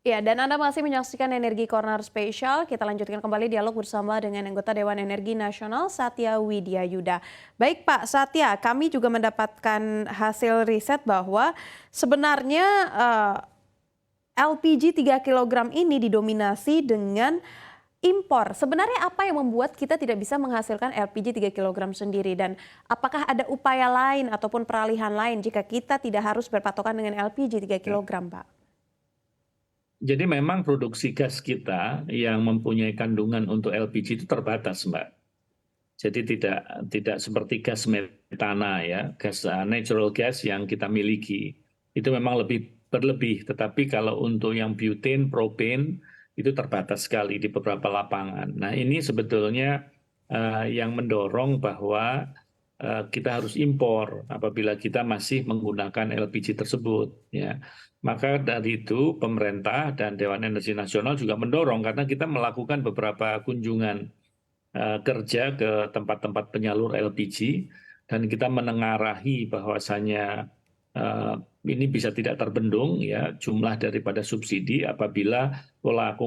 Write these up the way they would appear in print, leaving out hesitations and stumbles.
Ya, dan Anda masih menyaksikan Energi Corner Spesial. Kita lanjutkan kembali dialog bersama dengan anggota Dewan Energi Nasional Satya Widya Yuda. Baik Pak Satya, kami juga mendapatkan hasil riset bahwa sebenarnya LPG 3 kilogram ini didominasi dengan impor. Sebenarnya apa yang membuat kita tidak bisa menghasilkan LPG 3 kilogram sendiri dan apakah ada upaya lain ataupun peralihan lain jika kita tidak harus berpatokan dengan LPG 3 Ya. kilogram, Pak? Jadi memang produksi gas kita yang mempunyai kandungan untuk LPG itu terbatas, Mbak. Jadi tidak seperti gas metana ya, gas natural gas yang kita miliki. Itu memang lebih berlebih, tetapi kalau untuk yang butane, propane itu terbatas sekali di beberapa lapangan. Nah, ini sebetulnya yang mendorong bahwa kita harus impor apabila kita masih menggunakan LPG tersebut ya. Maka dari itu pemerintah dan Dewan Energi Nasional juga mendorong karena kita melakukan beberapa kunjungan kerja ke tempat-tempat penyalur LPG dan kita menengarahi bahwasanya ini bisa tidak terbendung ya jumlah daripada subsidi apabila pola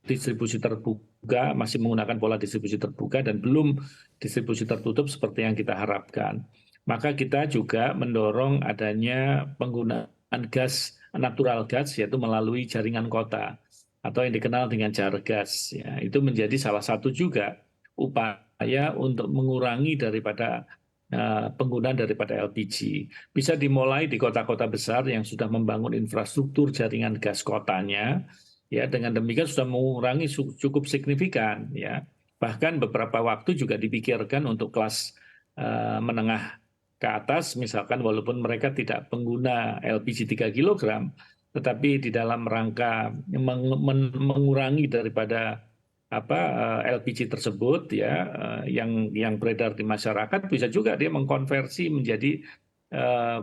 distribusi terbuka masih menggunakan pola distribusi terbuka dan belum distribusi tertutup seperti yang kita harapkan. Maka kita juga mendorong adanya penggunaan gas natural gas yaitu melalui jaringan kota atau yang dikenal dengan Jargas ya. Itu menjadi salah satu juga upaya untuk mengurangi daripada penggunaan daripada LPG. Bisa dimulai di kota-kota besar yang sudah membangun infrastruktur jaringan gas kotanya, ya dengan demikian sudah mengurangi cukup signifikan, ya. Bahkan beberapa waktu juga dipikirkan untuk kelas menengah ke atas, misalkan walaupun mereka tidak pengguna LPG 3 kilogram, tetapi di dalam rangka mengurangi daripada LPG tersebut ya yang beredar di masyarakat bisa juga dia mengkonversi menjadi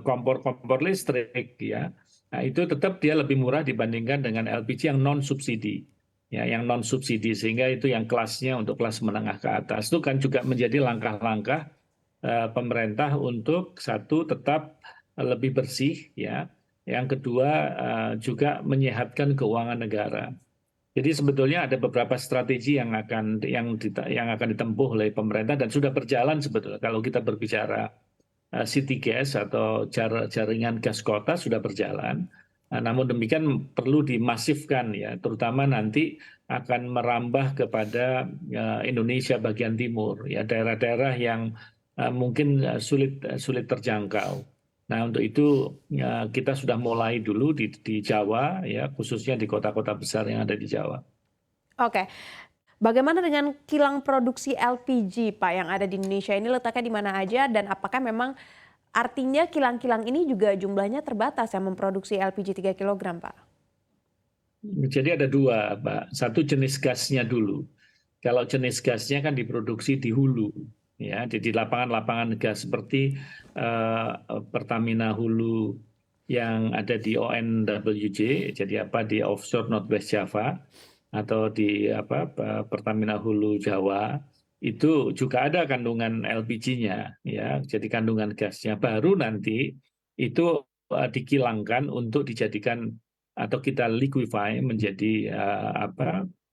kompor-kompor listrik ya. Nah, itu tetap dia lebih murah dibandingkan dengan LPG yang non subsidi. Ya, yang non subsidi sehingga itu yang kelasnya untuk kelas menengah ke atas itu kan juga menjadi langkah-langkah pemerintah untuk satu tetap lebih bersih ya. Yang kedua juga menyehatkan keuangan negara. Jadi sebetulnya ada beberapa strategi yang akan ditempuh oleh pemerintah dan sudah berjalan sebetulnya. Kalau kita berbicara city gas atau jaringan gas kota sudah berjalan. Namun demikian perlu dimasifkan ya, terutama nanti akan merambah kepada Indonesia bagian timur ya, daerah-daerah yang mungkin sulit terjangkau. Nah, untuk itu ya, kita sudah mulai dulu di Jawa ya, khususnya di kota-kota besar yang ada di Jawa. Oke, bagaimana dengan kilang produksi LPG, Pak, yang ada di Indonesia ini letaknya di mana aja dan apakah memang artinya kilang-kilang ini juga jumlahnya terbatas yang memproduksi LPG 3 kilogram, Pak? Jadi ada dua, Pak. Satu jenis gasnya dulu. Kalau jenis gasnya kan diproduksi di hulu, ya, di lapangan-lapangan gas seperti Pertamina Hulu yang ada di ONWJ, jadi apa di offshore Northwest Java atau di Pertamina Hulu Jawa itu juga ada kandungan LPG-nya, ya, jadi kandungan gasnya. Baru nanti itu dikilangkan untuk dijadikan atau kita liquefy menjadi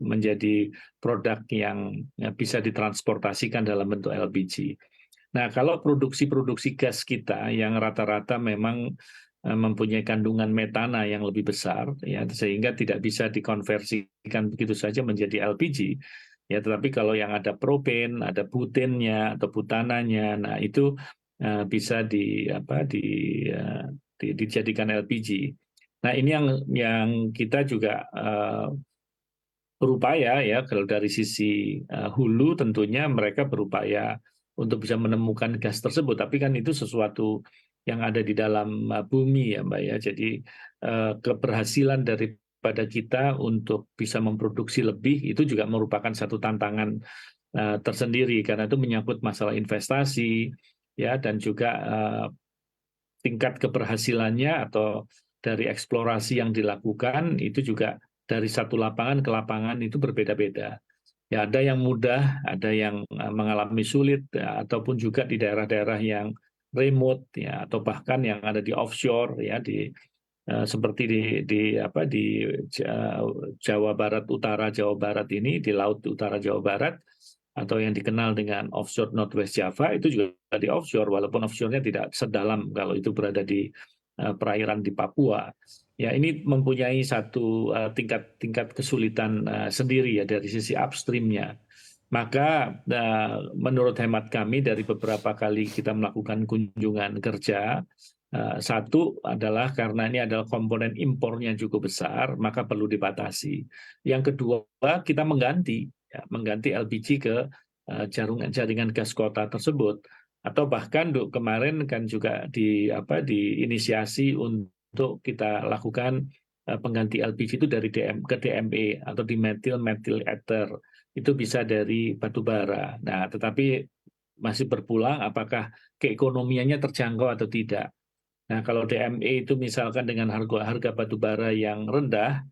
menjadi produk yang bisa ditransportasikan dalam bentuk LPG. Nah, kalau produksi-produksi gas kita yang rata-rata memang mempunyai kandungan metana yang lebih besar, ya, sehingga tidak bisa dikonversikan begitu saja menjadi LPG. Ya, tetapi kalau yang ada propen, ada butennya atau butananya, nah itu bisa dijadikan LPG. Nah, ini yang kita juga berupaya ya kalau dari sisi hulu tentunya mereka berupaya untuk bisa menemukan gas tersebut tapi kan itu sesuatu yang ada di dalam bumi ya Mbak ya jadi keberhasilan daripada kita untuk bisa memproduksi lebih itu juga merupakan satu tantangan tersendiri karena itu menyangkut masalah investasi ya dan juga tingkat keberhasilannya atau dari eksplorasi yang dilakukan itu juga dari satu lapangan ke lapangan itu berbeda-beda. Ya ada yang mudah, ada yang mengalami sulit, ya, ataupun juga di daerah-daerah yang remote, ya, atau bahkan yang ada di offshore, ya, seperti di Jawa Barat Utara Jawa Barat ini, di Laut Utara Jawa Barat, atau yang dikenal dengan offshore Northwest Java, itu juga di offshore, walaupun offshore-nya tidak sedalam kalau itu berada di perairan di Papua. Ya, ini mempunyai satu tingkat kesulitan sendiri ya dari sisi upstream-nya. Maka menurut hemat kami dari beberapa kali kita melakukan kunjungan kerja, satu adalah karena ini adalah komponen impornya cukup besar, maka perlu dibatasi. Yang kedua, kita mengganti LPG ke jaringan gas kota tersebut, atau bahkan kemarin kan juga diinisiasi untuk kita lakukan pengganti LPG itu dari ke DME atau dimethyl methyl ether, itu bisa dari batu bara. Nah, tetapi masih berpulang apakah keekonomiannya terjangkau atau tidak. Nah, kalau DME itu misalkan dengan harga batu bara yang rendah,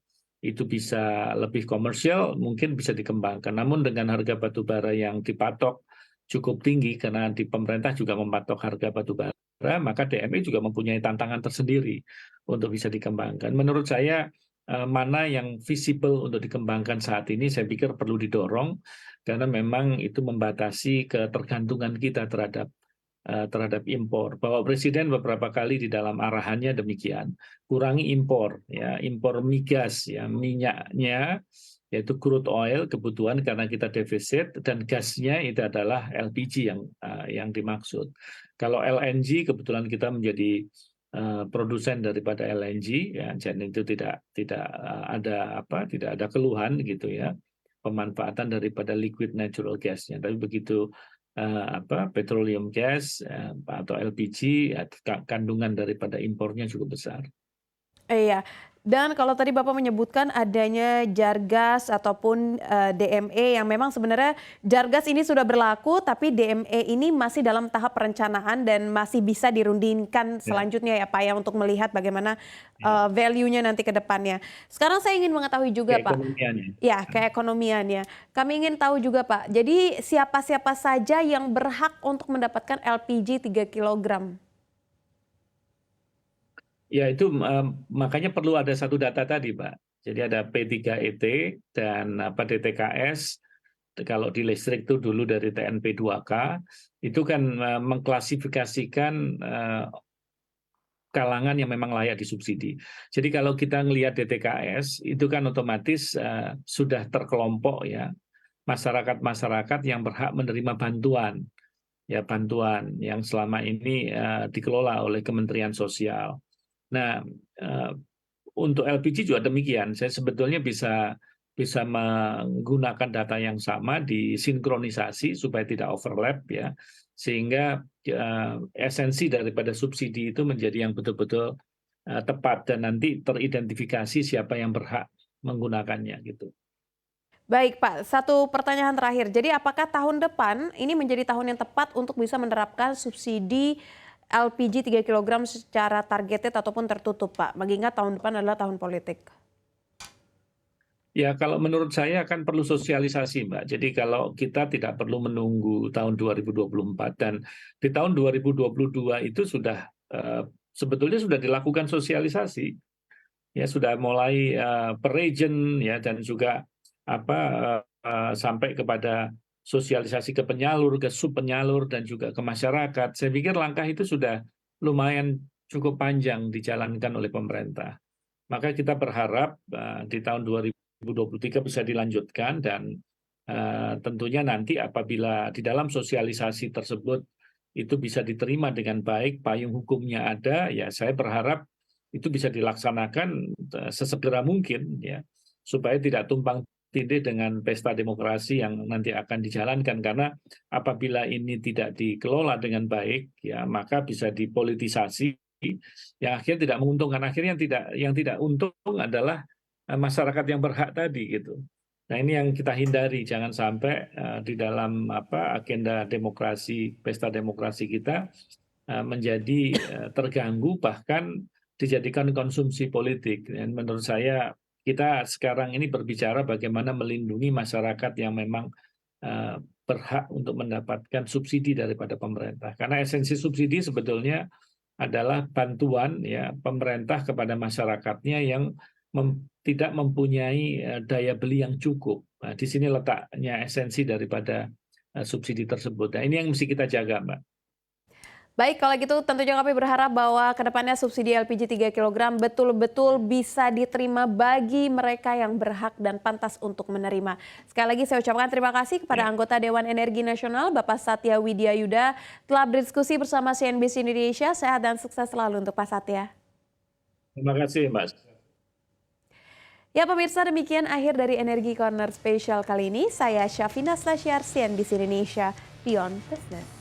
itu bisa lebih komersial, mungkin bisa dikembangkan. Namun dengan harga batu bara yang dipatok cukup tinggi, karena di pemerintah juga mematok harga batu bara, maka DME juga mempunyai tantangan tersendiri untuk bisa dikembangkan. Menurut saya, mana yang visible untuk dikembangkan saat ini, saya pikir perlu didorong, karena memang itu membatasi ketergantungan kita terhadap impor. Bapak Presiden beberapa kali di dalam arahannya demikian, kurangi impor, ya, impor migas, ya, minyaknya, yaitu crude oil kebutuhan karena kita defisit, dan gasnya itu adalah LPG yang dimaksud. Kalau LNG kebetulan kita menjadi produsen daripada LNG, ya, jadi itu tidak ada keluhan gitu ya, pemanfaatan daripada liquid natural gasnya. Tapi begitu petroleum gas atau LPG, kandungan daripada impornya cukup besar. Iya, dan kalau tadi Bapak menyebutkan adanya Jargas ataupun, DME yang memang sebenarnya Jargas ini sudah berlaku, tapi DME ini masih dalam tahap perencanaan dan masih bisa dirundingkan Ya, selanjutnya ya Pak ya, untuk melihat bagaimana, ya. value-nya nanti ke depannya. Sekarang saya ingin mengetahui juga Pak, Keekonomiannya. ya keekonomiannya. Kami ingin tahu juga Pak, jadi siapa-siapa saja yang berhak untuk mendapatkan LPG 3 kilogram? Ya, itu makanya perlu ada satu data tadi, Pak. Jadi ada P3ET dan DTKS. Kalau di listrik itu dulu dari TNP2K, itu kan mengklasifikasikan kalangan yang memang layak disubsidi. Jadi kalau kita ngelihat DTKS, itu kan otomatis sudah terkelompok ya, masyarakat-masyarakat yang berhak menerima bantuan, ya, bantuan yang selama ini dikelola oleh Kementerian Sosial. Nah, untuk LPG juga demikian. Saya sebetulnya bisa menggunakan data yang sama, disinkronisasi supaya tidak overlap ya, sehingga esensi daripada subsidi itu menjadi yang betul-betul tepat, dan nanti teridentifikasi siapa yang berhak menggunakannya gitu. Baik Pak, satu pertanyaan terakhir. Jadi apakah tahun depan ini menjadi tahun yang tepat untuk bisa menerapkan subsidi LPG 3 kilogram secara targeted ataupun tertutup Pak? Mengingat tahun depan adalah tahun politik. Ya, kalau menurut saya kan perlu sosialisasi, Mbak. Jadi kalau kita tidak perlu menunggu tahun 2024, dan di tahun 2022 itu sudah sebetulnya sudah dilakukan sosialisasi. Ya, sudah mulai per region ya, dan juga sampai kepada sosialisasi ke penyalur, ke subpenyalur, dan juga ke masyarakat. Saya pikir langkah itu sudah lumayan cukup panjang dijalankan oleh pemerintah. Maka kita berharap di tahun 2023 bisa dilanjutkan, dan tentunya nanti apabila di dalam sosialisasi tersebut itu bisa diterima dengan baik, payung hukumnya ada, ya saya berharap itu bisa dilaksanakan sesegera mungkin ya, supaya tidak tumpang tindih dengan pesta demokrasi yang nanti akan dijalankan. Karena apabila ini tidak dikelola dengan baik ya, maka bisa dipolitisasi yang akhirnya tidak menguntungkan. Akhirnya yang tidak untung adalah masyarakat yang berhak tadi gitu. Nah, ini yang kita hindari, jangan sampai di dalam agenda demokrasi, pesta demokrasi kita menjadi terganggu, bahkan dijadikan konsumsi politik. Dan menurut saya kita sekarang ini berbicara bagaimana melindungi masyarakat yang memang berhak untuk mendapatkan subsidi daripada pemerintah. Karena esensi subsidi sebetulnya adalah bantuan ya pemerintah kepada masyarakatnya yang tidak mempunyai daya beli yang cukup. Nah, di sini letaknya esensi daripada subsidi tersebut. Nah, ini yang mesti kita jaga, Mbak. Baik, kalau gitu tentunya kami berharap bahwa kedepannya subsidi LPG 3 kg betul-betul bisa diterima bagi mereka yang berhak dan pantas untuk menerima. Sekali lagi saya ucapkan terima kasih kepada anggota Dewan Energi Nasional Bapak Satya Widya Yuda telah berdiskusi bersama CNBC Indonesia. Sehat dan sukses selalu untuk Pak Satya. Terima kasih, Mbak. Ya pemirsa, demikian akhir dari Energi Corner Spesial kali ini. Saya Syafina Stasyar, CNBC Indonesia, Beyond Business.